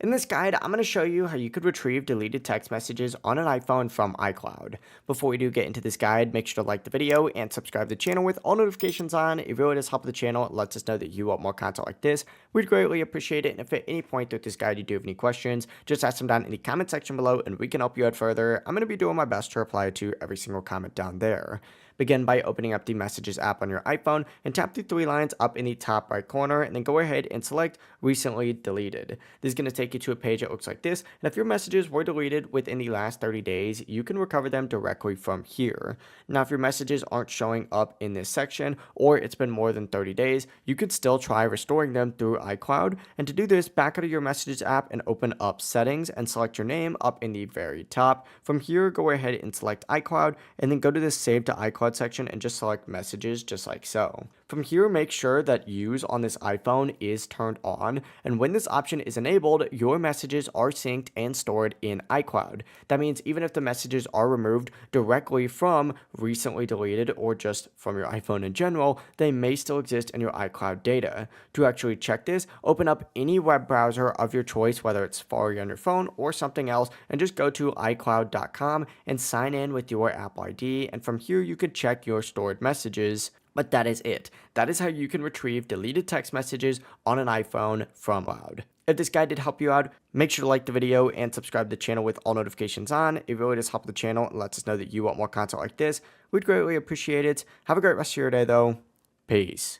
In this guide, I'm going to show you how you could retrieve deleted text messages on an iPhone from iCloud. Before we do get into this guide, make sure to like the video and subscribe to the channel with all notifications on. It really does help the channel. It lets us know that you want more content like this. We'd greatly appreciate it. And if at any point through this guide you do have any questions, just ask them down in the comment section below and we can help you out further. I'm going to be doing my best to reply to every single comment down there. Begin by opening up the Messages app on your iPhone and tap the three lines up in the top right corner and then go ahead and select Recently Deleted. This is going to take you to a page that looks like this, and if your messages were deleted within the last 30 days, you can recover them directly from here. Now, if your messages aren't showing up in this section or it's been more than 30 days, you could still try restoring them through iCloud. And to do this, back out of your Messages app and open up Settings and select your name up in the very top. From here, go ahead and select iCloud and then go to the Save to iCloud section and just select Messages just like so. From here, make sure that Use on this iPhone is turned on, and when this option is enabled, your messages are synced and stored in iCloud. That means even if the messages are removed directly from Recently Deleted or just from your iPhone in general, they may still exist in your iCloud data. To actually check this, open up any web browser of your choice, whether it's Safari on your phone or something else, and just go to iCloud.com and sign in with your Apple ID, and from here you can check your stored messages. But that is it. That is how you can retrieve deleted text messages on an iPhone from iCloud. If this guide did help you out, make sure to like the video and subscribe to the channel with all notifications on. It really does help the channel and lets us know that you want more content like this. We'd greatly appreciate it. Have a great rest of your day though. Peace.